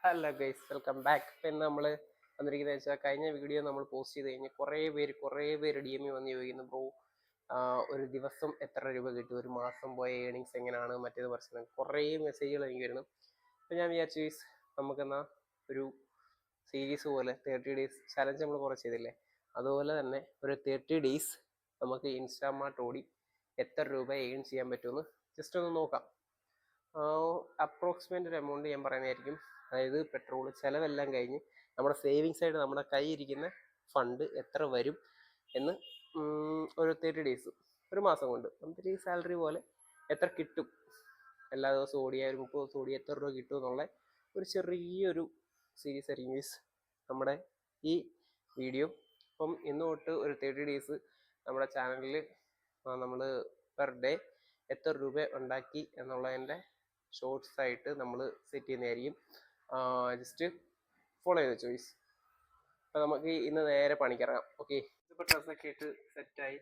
Hello guys, welcome back. ഇപ്പം നമ്മൾ വന്നിരിക്കുന്നത് വെച്ചാൽ കഴിഞ്ഞ വീഡിയോ നമ്മൾ പോസ്റ്റ് ചെയ്ത് കഴിഞ്ഞ് കുറേ പേര് ഡി എം ഇ വന്ന് ചോദിക്കുന്നു, ബ്രോ ഒരു ദിവസം എത്ര രൂപ കിട്ടും, ഒരു മാസം പോയ ഏണിങ്സ് എങ്ങനെയാണ്, മറ്റേത് പ്രശ്നം കുറേ മെസ്സേജുകൾ എനിക്ക് വരുന്നു. അപ്പം ഞാൻ വിചാരിച്ചു ഗൈസ്, നമുക്കെന്നാൽ ഒരു സീരീസ് പോലെ 30 ഡേയ്സ് ചലഞ്ച് നമ്മൾ കുറച്ച് ചെയ്തില്ലേ, അതുപോലെ തന്നെ ഒരു 30 ഡേയ്സ് നമുക്ക് ഇൻസ്റ്റാമാർട്ട് ഓടി എത്ര രൂപ ഏൺ ചെയ്യാൻ പറ്റുമെന്ന് ജസ്റ്റ് ഒന്ന് നോക്കാം. അപ്രോക്സിമേറ്റ് ഒരു എമൗണ്ട് ഞാൻ പറയുന്നതായിരിക്കും. അതായത് പെട്രോൾ ചിലവെല്ലാം കഴിഞ്ഞ് നമ്മുടെ സേവിങ്സ് ആയിട്ട് നമ്മുടെ കയ്യിൽ ഇരിക്കുന്ന ഫണ്ട് എത്ര വരും എന്ന് ഒരു 30 ഡേയ്സ്, ഒരു മാസം കൊണ്ട് നമുക്ക് ഈ സാലറി പോലെ എത്ര കിട്ടും, എല്ലാ ദിവസവും ഓടിയ ഒരു 30 ദിവസം ഓടിയ എത്ര രൂപ കിട്ടും എന്നുള്ള ഒരു ചെറിയൊരു സീരീസ് ആയിരിക്കും നമ്മുടെ ഈ വീഡിയോ. അപ്പം ഇന്ന് തൊട്ട് ഒരു 30 ഡേയ്സ് നമ്മുടെ ചാനലിൽ നമ്മൾ പെർ ഡേ എത്ര രൂപ ഉണ്ടാക്കി എന്നുള്ളതിൻ്റെ ഷോർട്സ് ആയിട്ട് നമ്മൾ സെറ്റ് ചെയ്യുന്നതായിരിക്കും. ജസ്റ്റ് ഫോളോ ചെയ്ത് ചോയ്സ്. അപ്പോൾ നമുക്ക് ഇന്ന് നേരെ പണിക്കിറങ്ങാം. ഓക്കെ, ഇപ്പോൾ ഡ്രസ്സൊക്കെ ഇട്ട് സെറ്റായി.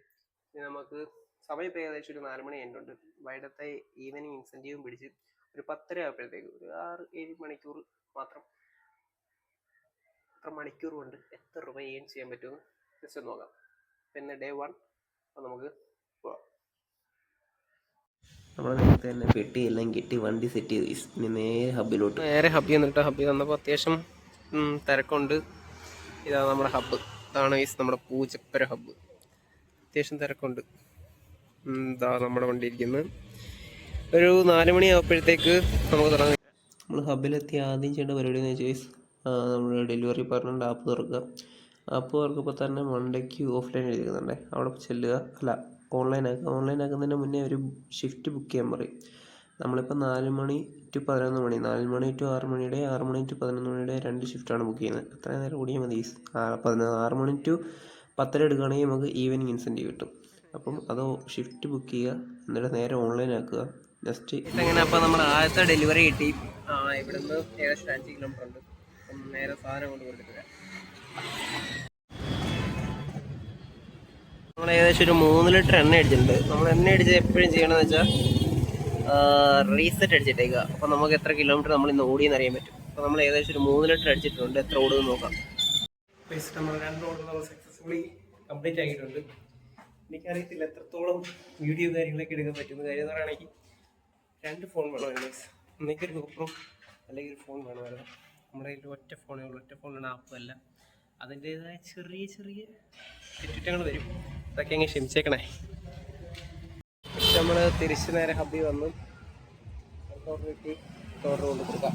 ഇനി നമുക്ക് സമയം ഇപ്പോൾ ഏകദേശം ഒരു 4 മണി കഴിഞ്ഞിട്ടുണ്ട്. വൈകിട്ടത്തെ ഈവനിങ് ഇൻസെൻറ്റീവും പിടിച്ച് ഒരു 10:30 ആകുമ്പോഴത്തേക്ക് ഒരു 6-7 മണിക്കൂർ മാത്രം, എത്ര മണിക്കൂർ കൊണ്ട് എത്ര രൂപ ഏൺ ചെയ്യാൻ പറ്റുമെന്ന് ജസ്റ്റ് നോക്കാം. പിന്നെ ഡേ 1 അപ്പോൾ നമുക്ക് പോവാം. നമ്മൾ നേരത്തെ തന്നെ പെട്ടി എല്ലാം കെട്ടി വണ്ടി സെറ്റ് ചെയ്ത് ഇനി നേരെ ഹബ്ബിൽ നിന്നിട്ട് ഹബ്ബിൽ വന്നപ്പോൾ അത്യാവശ്യം തിരക്കുണ്ട്. ഇതാണ് നമ്മുടെ ഹബ്ബ്, ഇതാണ് നമ്മുടെ പൂച്ചപ്പര ഹബ്ബ്. അത്യാവശ്യം തിരക്കുണ്ട്. ഇതാ നമ്മുടെ വണ്ടി ഇരിക്കുന്നത്. ഒരു 4 മണി ആകുമ്പോഴത്തേക്ക് നമുക്ക് തുടങ്ങാം. നമ്മൾ ഹബ്ബിലെത്തി ആദ്യം ചെയ്യേണ്ട പരിപാടി എന്ന് വെച്ചാൽ നമ്മൾ ഡെലിവറി പാർട്ണറിൻ്റെ ആപ്പ് തുറക്കുക. ആപ്പ് തുറക്കുമ്പോൾ തന്നെ മണ്ടയ്ക്ക് ഓഫ്ലൈൻ എഴുതിക്കുന്നുണ്ടേ, അവിടെ ചെല്ലുക. അല്ല, ഓൺലൈൻ ആക്കുന്നതിന് മുന്നേ ഒരു ഷിഫ്റ്റ് ബുക്ക് ചെയ്യാൻ പറയും. നമ്മളിപ്പോൾ 4 മണി ടു 11 മണി, 4 മണി ടു 6 മണിയുടെ, 6 മണി ടു 11 മണിയുടെ 2 ഷിഫ്റ്റാണ് ബുക്ക് ചെയ്യുന്നത്. അത്രയും നേരം ഓടിയാൽ മതി. 6 മണി ടു 10 എടുക്കുകയാണെങ്കിൽ നമുക്ക് ഈവനിങ് ഇൻസെൻറ്റീവ് കിട്ടും. അപ്പം അത് ഷിഫ്റ്റ് ബുക്ക് ചെയ്യുക, എന്നിട്ട് നേരെ ഓൺലൈൻ ആക്കുക. ജസ്റ്റ് എങ്ങനെ അപ്പോൾ നമ്മുടെ ആദ്യത്തെ ഡെലിവറി കിട്ടി. ഇവിടുന്ന് ഏകദേശം 5 കിലോമീറ്റർ ഉണ്ട്. അപ്പം നേരെ സാധനം കൊണ്ട് കൊടുത്തിട്ട് നമ്മൾ ഏകദേശം ഒരു 3 ലിറ്റർ എണ്ണ അടിച്ചിട്ടുണ്ട്. നമ്മൾ എണ്ണ അടിച്ച് എപ്പോഴും ചെയ്യണമെന്ന് വെച്ചാൽ റീസെറ്റ് അടിച്ചിട്ടേക്കുക. അപ്പോൾ നമുക്ക് എത്ര കിലോമീറ്റർ നമ്മൾ ഇന്ന് ഓടിയെന്ന് അറിയാൻ പറ്റും. അപ്പോൾ നമ്മൾ ഏകദേശം ഒരു 3 ലിറ്റർ അടിച്ചിട്ടുണ്ട്. എത്ര ഓടുമെന്ന് നോക്കാം. നമ്മൾ 2 ഓർഡർ നമ്മൾ സക്സസ്ഫുള്ളി കംപ്ലീറ്റ് ആക്കിയിട്ടുണ്ട്. എനിക്കറിയത്തില്ല എത്രത്തോളം വീഡിയോ കാര്യങ്ങളൊക്കെ എടുക്കാൻ പറ്റുന്ന കാര്യം എന്ന് പറയുകയാണെങ്കിൽ 2 ഫോൺ വേണമായിരുന്നു. ഒന്നെങ്കിൽ ഒരു ഗോപ്രോ അല്ലെങ്കിൽ ഒരു ഫോൺ വേണമായിരുന്നു. നമ്മുടെ കയ്യിൽ ഒറ്റ ഫോണേ ഉള്ളൂ. ഒറ്റ ഫോണിലാണ് ആപ്പല്ല. അതിൻ്റേതായ ചെറിയ തെറ്റുറ്റങ്ങൾ വരും. അതൊക്കെ അങ്ങ് ക്ഷമിച്ചേക്കണേ. നമ്മൾ തിരിച്ച് നേരെ ഹബ്ബിൽ വന്ന് ഓർഡർ കിട്ടി, ഓർഡർ കൊണ്ട് കൊടുക്കാം.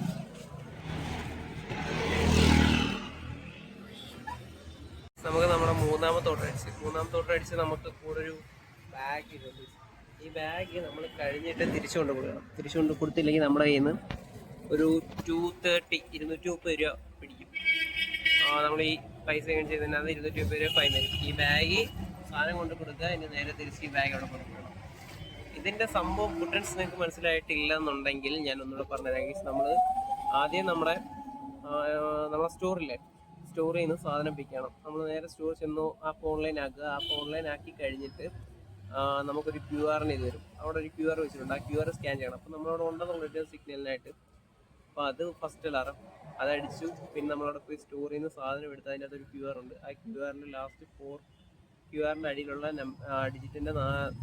നമുക്ക് നമ്മുടെ മൂന്നാമത്തെ ഓർഡർ അടിച്ച് നമുക്ക് കൂടെ ഒരു ബാഗ് ഇട്ടുണ്ട്. ഈ ബാഗ് നമ്മൾ കഴിഞ്ഞിട്ട് തിരിച്ചു കൊണ്ട് കൊടുക്കണം. തിരിച്ചു കൊണ്ട് കൊടുത്തില്ലെങ്കിൽ നമ്മുടെ കയ്യിൽ നിന്ന് ഒരു 230 രൂപ പിടിക്കും. നമ്മൾ ഈ പൈസ എങ്ങനെ ചെയ്തതിന് അത് 230 രൂപ ഫൈൻ വരും. ഈ ബാഗ് സാധനം കൊണ്ട് കൊടുക്കുക, ഇനി നേരെ തിരിച്ച് ഈ ബാഗ് അവിടെ കൊടുക്കണം. ഇതിൻ്റെ സംഭവം ഫുഡൻസ് നിങ്ങൾക്ക് മനസ്സിലായിട്ടില്ല എന്നുണ്ടെങ്കിൽ ഞാൻ ഒന്നുകൂടെ പറഞ്ഞുതരാം. നമ്മൾ ആദ്യം നമ്മുടെ സ്റ്റോറിൽ നിന്ന് സാധനം പിക്കണം. നമ്മൾ നേരെ സ്റ്റോർ ചെന്നു ആപ്പ് ഓൺലൈൻ ആക്കുക. ആപ്പ് ഓൺലൈൻ ആക്കി കഴിഞ്ഞിട്ട് നമുക്കൊരു QR ഇത് വരും. അവിടെ ഒരു QR വെച്ചിട്ടുണ്ട്. ആ QR സ്കാൻ ചെയ്യണം. അപ്പോൾ നമ്മളവിടെ ഉണ്ടെന്നുള്ളൊരു സിഗ്നലിനായിട്ട്. അപ്പോൾ അത് ഫസ്റ്റ് അലാറം അതടിച്ചു. പിന്നെ നമ്മളവിടെ പോയി സ്റ്റോറിൽ നിന്ന് സാധനം എടുത്ത് അതിൻ്റെ അകത്തൊരു QR ഉണ്ട്. ആ QRൻ്റെ ലാസ്റ്റ് 4 QRൻ്റെ അടിയിലുള്ള ഡിജിറ്റിൻ്റെ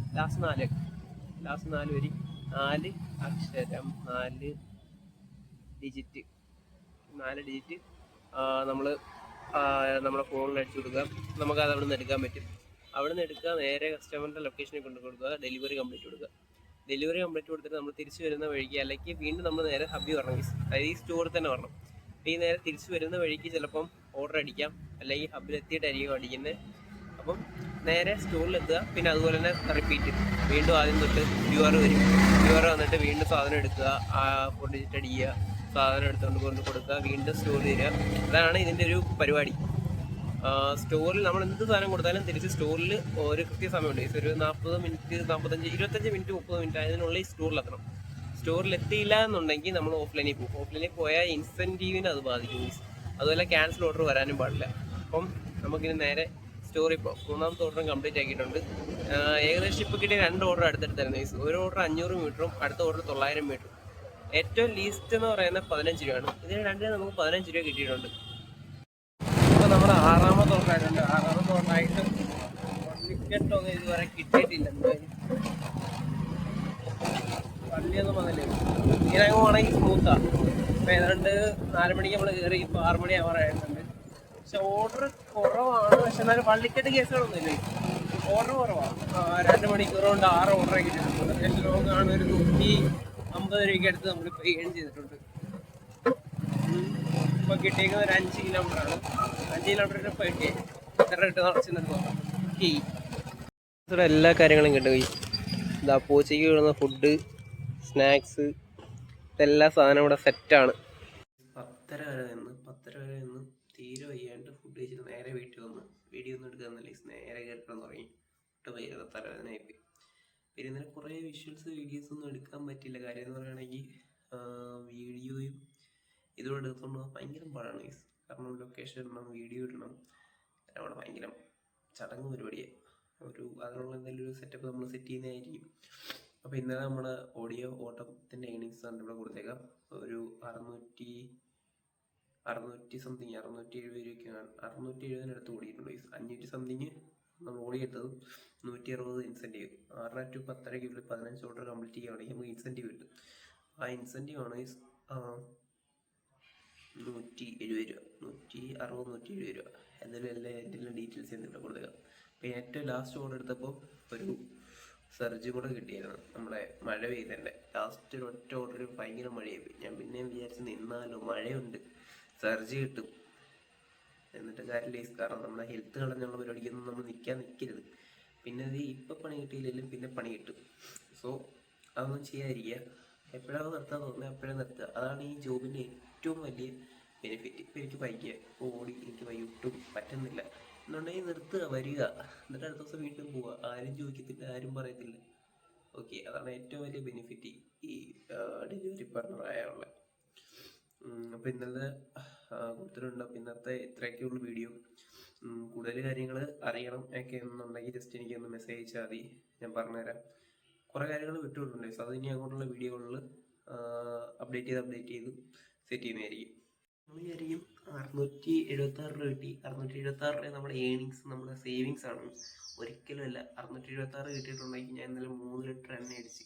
ലാസ്റ്റ് 4 വരി 4 അക്ഷരം 4 ഡിജിറ്റ് നമ്മൾ നമ്മുടെ ഫോണിൽ അടിച്ചു കൊടുക്കുക. നമുക്കത് അവിടെ നിന്ന് എടുക്കാൻ പറ്റും. അവിടെ നിന്ന് എടുക്കുക, നേരെ കസ്റ്റമറിൻ്റെ ലൊക്കേഷനിൽ കൊണ്ട് കൊടുക്കുക, ഡെലിവറി കംപ്ലീറ്റ് കൊടുക്കുക. ഡെലിവറി കംപ്ലീറ്റ് കൊടുത്തിട്ട് നമ്മൾ തിരിച്ചു വരുന്ന വഴിക്ക്, അല്ലെങ്കിൽ വീണ്ടും നമ്മൾ നേരെ ഹബ്ബിൽ വരണം. അതായത് ഈ സ്റ്റോറിൽ തന്നെ വരണം. അപ്പോൾ ഈ നേരെ തിരിച്ചു വരുന്ന വഴിക്ക് ചിലപ്പം ഓർഡർ അടിക്കാം, അല്ലെങ്കിൽ ഹബ്ബിൽ എത്തിയിട്ടായിരിക്കും അടിക്കുന്നത്. അപ്പം നേരെ സ്റ്റോറിലെത്തുക. പിന്നെ അതുപോലെ തന്നെ റിപ്പീറ്റ്, വീണ്ടും ആദ്യം തൊട്ട് QR വരും. QR വന്നിട്ട് വീണ്ടും സാധനം എടുക്കുക, 4 ഡിജിറ്റ് അടിക്കുക, സാധനം എടുത്തുകൊണ്ട് കൊടുക്കുക, വീണ്ടും സ്റ്റോറിൽ വരിക. അതാണ് ഇതിൻ്റെ ഒരു പരിപാടി. സ്റ്റോറിൽ നമ്മൾ എന്ത് സാധനം കൊടുത്താലും തിരിച്ച് സ്റ്റോറിൽ ഒരു കൃത്യസമയമുണ്ട്. ഒരു 40 മിനിറ്റ് 45 25 മിനിറ്റ് 30 മിനിറ്റ് അതിനുള്ളിൽ സ്റ്റോറിലെത്തണം. സ്റ്റോറിലെത്തിയില്ല എന്നുണ്ടെങ്കിൽ നമ്മൾ ഓഫ്ലൈനിൽ പോകും. ഓഫ്ലൈനിൽ പോയാൽ ഇൻസെൻറ്റീവിന് അത് ബാധിക്കും. അതുപോലെ ക്യാൻസൽ ഓർഡർ വരാനും പാടില്ല. അപ്പം നമുക്കിനി നേരെ സ്റ്റോറിൽ പോകും. മൂന്നാമത്തെ ഓർഡറും കംപ്ലീറ്റ് ആക്കിയിട്ടുണ്ട്. ഏകദേശം ഇപ്പോൾ കിട്ടിയ 2 ഓർഡർ അടുത്തടുത്തായിരുന്നു. ഒരു ഓർഡർ 500 മീറ്ററും അടുത്ത ഓർഡർ 900 മീറ്ററും. ഏറ്റവും ലീസ്റ്റ് എന്ന് പറയുന്നത് 15 രൂപയാണ്. ഇതിന് രണ്ടിന് നമുക്ക് 15 രൂപ കിട്ടിയിട്ടുണ്ട്. ഇപ്പോൾ നമ്മൾ 6ാമത്തെ ഓർഡറായിട്ടുണ്ട്. 6ാമത്തെ ഓർഡറായിട്ട് ടിക്കറ്റൊന്നും ഇതുവരെ കിട്ടിയിട്ടില്ല. എന്തായാലും പള്ളിയൊന്നും വന്നില്ലേ. ഇങ്ങനെ പോകണമെങ്കിൽ സ്മൂത്താണ്. ഇപ്പോൾ ഏതാണ്ട് 4 മണിക്ക് നമ്മൾ കയറി, ഇപ്പോൾ 6 മണി ആവാറായിട്ടുണ്ട്. പക്ഷെ ഓർഡർ കുറവാണ്. പക്ഷെ എന്നാലും പള്ളിക്കട്ട് കേസുകളൊന്നും ഇല്ല. ഓർഡർ കുറവാണ്. 2 മണിക്കൂർ കൊണ്ട് 6 ഓർഡർ കിട്ടിയിട്ടുണ്ട്. അത്യാവശ്യം ലോങ്ങാണ്. ഒരു 150 രൂപയ്ക്ക് അടുത്ത് നമ്മളിപ്പോൾ ഏൺ ചെയ്തിട്ടുണ്ട്. ഇപ്പോൾ കിട്ടിയിരിക്കുന്നത് ഒരു 5 കിലോമീറ്ററാണ്. 5 കിലോമീറ്ററിന് ഇപ്പോൾ കിട്ടി എത്ര കിട്ടുന്ന നോക്കാം. ഇവിടെ എല്ലാ കാര്യങ്ങളും കിട്ടും. ഇതാ പൂച്ചയ്ക്ക് കിട്ടുന്ന ഫുഡ്, സ്നാക്സ്, ഇതെല്ലാ സാധനവും ഇവിടെ സെറ്റാണ്. 10:30 വരെ നിന്ന് തീരെ വയ്യാണ്ട് ഫുഡ് കഴിച്ചിട്ട് നേരെ വീട്ടിൽ വന്ന് വീഡിയോ ഒന്നും എടുക്കാന്നില്ല. നേരെ കയറിക്കാൻ തുടങ്ങി. തലവേദനയായിപ്പോയി. പിന്നെ ഇന്നലെ കുറേ വിഷ്വൽസ് വീഡിയോസ് ഒന്നും എടുക്കാൻ പറ്റില്ല. കാര്യം എന്ന് പറയുകയാണെങ്കിൽ വീഡിയോയും ഇതോടെ എടുത്തോണ്ട് ഭയങ്കര പാടാണ്. കാരണം ലൊക്കേഷൻ ഇടണം, വീഡിയോ ഇടണം, അവിടെ ഭയങ്കര ചടങ്ങ് പരിപാടിയാണ്. അതിനുള്ള എന്തെങ്കിലും ഒരു സെറ്റപ്പ് നമ്മൾ സെറ്റ് ചെയ്യുന്നതായിരിക്കും. അപ്പോൾ ഇന്നലെ നമ്മുടെ ഓഡിയോ ഓട്ടത്തിൻ്റെ ഏണിങ്സ് ആണ് ഇവിടെ കൊടുത്തേക്കാം. ഒരു 670 രൂപയ്ക്കാണ്. 670 ഓടിയിട്ടുണ്ട്. 500 സംതിങ് നമ്മൾ ഓടിയെടുത്തത്. 160 ഇൻസെൻറ്റീവ്. 6 to 10:30 15 ഓർഡർ കംപ്ലീറ്റ് ചെയ്യുകയാണെങ്കിൽ നമുക്ക് ഇൻസെൻറ്റീവ് കിട്ടും. ആ ഇൻസെൻറ്റീവ് ആണ് 170 രൂപ, 160-170 രൂപ. എന്തായാലും എല്ലാ ഡീറ്റെയിൽസ് എന്നിട്ട് കൊടുത്തേക്കാം. പിന്നെ ഏറ്റവും ലാസ്റ്റ് ഓർഡർ എടുത്തപ്പോൾ ഒരു സർജ് കൂടെ കിട്ടിയായിരുന്നു. നമ്മളെ മഴ പെയ്തതിൻ്റെ ലാസ്റ്റ് ഒരു ഒറ്റ ഓർഡർ ഭയങ്കര മഴയായി. ഞാൻ പിന്നെയും വിചാരിച്ച് നിന്നാലോ, മഴയുണ്ട്, സർജ് കിട്ടും, എന്നിട്ട് കാര്യമില്ല. കാരണം നമ്മുടെ ഹെൽത്ത് കളഞ്ഞുള്ള പരിപാടിക്കൊന്നും നമ്മൾ നിൽക്കരുത്. പിന്നെ അത് ഇപ്പം പണി കിട്ടിയില്ലെങ്കിലും പിന്നെ പണി കിട്ടും. സോ അതൊന്നും ചെയ്യാതിരിക്കുക. എപ്പോഴാണ് നിർത്താൻ തോന്നുന്നത് എപ്പോഴും നിർത്തുക. അതാണ് ഈ ജോബിൻ്റെ ഏറ്റവും വലിയ ബെനിഫിറ്റ്. ഇപ്പം എനിക്ക് വൈകിയ ഓടി എനിക്ക് ഒട്ടും പറ്റുന്നില്ല എന്നുണ്ടെങ്കിൽ നിർത്തുക, വരിക, എന്നിട്ട് അടുത്ത ദിവസം വീണ്ടും പോവുക. ആരും ചോദിക്കത്തില്ല, ആരും പറയത്തില്ല. ഓക്കെ, അതാണ് ഏറ്റവും വലിയ ബെനിഫിറ്റ് ഈ ഡെലിവറി പാർട്ണറായുള്ള. അപ്പോൾ ഇന്നത്തെ കൊടുത്തിട്ടുണ്ട്. അപ്പോൾ ഇന്നത്തെ ഇത്രയൊക്കെയുള്ള വീഡിയോ. കൂടുതൽ കാര്യങ്ങൾ അറിയണം ഒക്കെ എന്നുണ്ടെങ്കിൽ ജസ്റ്റ് എനിക്കൊന്ന് മെസ്സേജ് അയച്ചാൽ മതി, ഞാൻ പറഞ്ഞുതരാം. കുറേ കാര്യങ്ങൾ വിട്ടുകൊടുക്കുന്നുണ്ട്. സോ അത് ഇനി അങ്ങോട്ടുള്ള വീഡിയോകളിൽ അപ്ഡേറ്റ് ചെയ്ത് സെറ്റ് ചെയ്യുന്നതായിരിക്കും. നമ്മൾ വിചാരിക്കും 676 രൂപ കിട്ടി. 676 രൂപ നമ്മുടെ ഏണിങ്സ്, നമ്മുടെ സേവിങ്സ് ആണ്. ഒരിക്കലും അല്ല. 676 കിട്ടിയിട്ടുണ്ടെങ്കിൽ ഞാൻ ഇന്നലെ 3 ലിറ്റർ എണ്ണ അടിച്ച്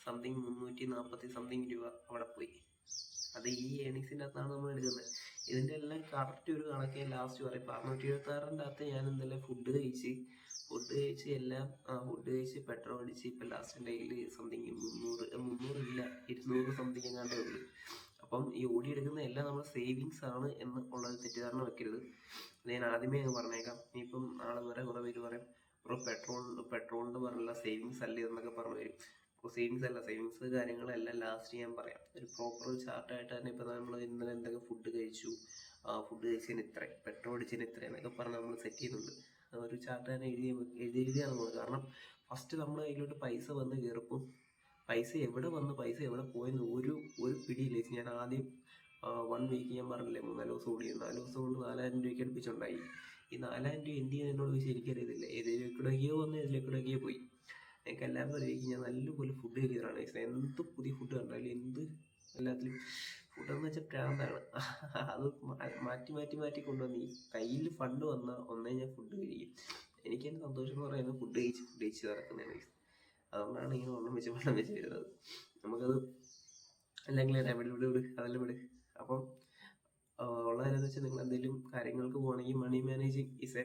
സംതിങ് 340 സംതിങ് രൂപ അവിടെ പോയി. അത് ഈ ഏണിങ്സിൻ്റെ അകത്താണ് നമ്മൾ എടുക്കുന്നത്. ഇതിൻ്റെ എല്ലാം കറക്റ്റ് ഒരു കണക്ക് ലാസ്റ്റ് പറയും. 676-ൻ്റെ അകത്ത് ഞാൻ ഇന്നലെ ഫുഡ് കഴിച്ച് എല്ലാം ഫുഡ് കഴിച്ച് പെട്രോൾ അടിച്ച് ഇപ്പം ലാസ്റ്റ് ഡേയിൽ സംതിങ് 300 ഇല്ല 200 സംതിങ് എങ്ങാണ്ടേ ഉള്ളൂ. അപ്പം ഈ ഓടിയെടുക്കുന്ന എല്ലാം നമ്മുടെ സേവിങ്സ് ആണ് എന്ന് ഉള്ളത് തെറ്റിദ്ധാരണ വെക്കരുത്. അത് ഞാൻ ആദ്യമേ അങ്ങ് പറഞ്ഞേക്കാം. ഇനിയിപ്പം നാളെ വരെ കുറേ പേര് പറയും ഇപ്പോൾ പെട്രോളിൻ്റെ പറഞ്ഞുള്ള സേവിങ്സ് അല്ലേ എന്നൊക്കെ പറഞ്ഞു വരും. ഇപ്പോൾ സേവിങ്സ് അല്ല, സേവിങ്സ് കാര്യങ്ങളെല്ലാം ലാസ്റ്റ് ഞാൻ പറയാം. ഒരു പ്രോപ്പർ ചാർട്ടായിട്ട് തന്നെ. ഇപ്പോൾ നമ്മൾ ഇന്നലെ എന്തൊക്കെ ഫുഡ് കഴിച്ചു, ഫുഡ് കഴിച്ചതിന് ഇത്ര, പെട്രോൾ അടിച്ചതിന് ഇത്ര എന്നൊക്കെ പറഞ്ഞ് നമ്മൾ സെറ്റ് ചെയ്യുന്നുണ്ട്. ഒരു ചാർട്ട് തന്നെ എഴുതിയാണ് പോകുന്നത്. കാരണം ഫസ്റ്റ് നമ്മൾ അതിലോട്ട് പൈസ വന്ന് കയറുമ്പോൾ പൈസ എവിടെ വന്ന് പൈസ എവിടെ പോയെന്ന് ഒരു പിടിയില്ല. ഞാൻ ആദ്യം 1 വീക്ക് ഞാൻ പറഞ്ഞില്ലേ 3-4 ദിവസം ഓടി. 4 ദിവസം കൊണ്ട് 4000 രൂപയ്ക്ക് അടുപ്പിച്ചുണ്ടായി. ഈ 4000 രൂപ എന്ത് ചെയ്യാൻ എന്നോട് ചോദിച്ചാൽ എനിക്കറിയത്തില്ല. ഏതിലേക്കൂടെയൊക്കെയോ വന്ന് ഏതിലേക്കൂടെയൊക്കെയോ പോയി. എനിക്ക് എല്ലാവർക്കും അറിയിക്കും ഞാൻ നല്ലപോലെ ഫുഡ് കഴിക്കുന്നതാണ്. എന്ത് പുതിയ ഫുഡ് കണ്ടാലും എല്ലാത്തിലും ഫുഡെന്ന് വെച്ചാൽ പ്രാന്താണ്. അത് മാറ്റി കൊണ്ടുവന്ന് ഈ കയ്യിൽ ഫണ്ട് വന്നാൽ ഒന്നേ ഞാൻ ഫുഡ് കഴിക്കും. എനിക്കെന്നെ സന്തോഷം എന്ന് പറയുന്നത് ഫുഡ് കഴിച്ച് നടക്കുന്നതാണ്. അതുകൊണ്ടാണ് ഇങ്ങനെ വണ്ണം വെച്ച് വരുന്നത്. നമുക്കത് അല്ലെങ്കിൽ അതെല്ലാം വിട്. അപ്പം ഉള്ള കാര്യമെന്ന് വെച്ചാൽ നിങ്ങൾ എന്തെങ്കിലും കാര്യങ്ങൾക്ക് പോകണമെങ്കിൽ മണി മാനേജിങ് ഈസ് എ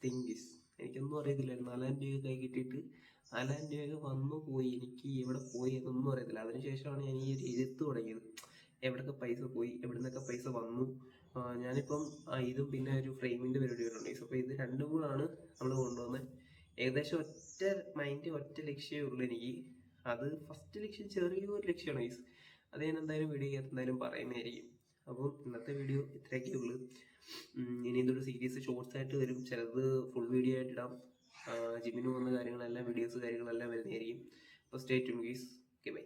തിങ്. എനിക്കൊന്നും അറിയത്തില്ലായിരുന്നു. 4000 രൂപ കൈ കിട്ടിയിട്ട് 4000 രൂപ വന്നു പോയി. എനിക്ക് എവിടെ പോയി എന്നൊന്നും അറിയത്തില്ല. അതിനുശേഷമാണ് ഞാൻ ഈ ഒരു എഴുത്ത് തുടങ്ങിയത്. എവിടെയൊക്കെ പൈസ പോയി, എവിടെ നിന്നൊക്കെ പൈസ വന്നു. ഞാനിപ്പം ഇതും പിന്നെ ഒരു ഫ്രെയിമിൻ്റെ പരിപാടി വരുന്നുണ്ട്. അപ്പോൾ ഇത് രണ്ടും കൂടാണ് നമ്മൾ കൊണ്ടുവന്നത്. ഏകദേശം ഒറ്റ ലക്ഷ്യമേ ഉള്ളൂ എനിക്ക്. അത് ഫസ്റ്റ് ലക്ഷ്യം ചെറിയൊരു ലക്ഷ്യമാണ്. അത് ഞാൻ എന്തായാലും വീഡിയോയ്ക്കകത്ത് എന്തായാലും പറയുന്നതായിരിക്കും. അപ്പം ഇന്നത്തെ വീഡിയോ ഇത്രയൊക്കെ ഉള്ളൂ. ഇനി ഇതൊരു സീരീസ് ഷോർട്സ് ആയിട്ട് വരും. ചിലത് ഫുൾ വീഡിയോ ആയിട്ട് ഇടാം. ജിമ്മിന് പോകുന്ന കാര്യങ്ങളെല്ലാം വീഡിയോസ് കാര്യങ്ങളെല്ലാം വരുന്നതായിരിക്കും. അപ്പോൾ stay tune guys. Okay, by.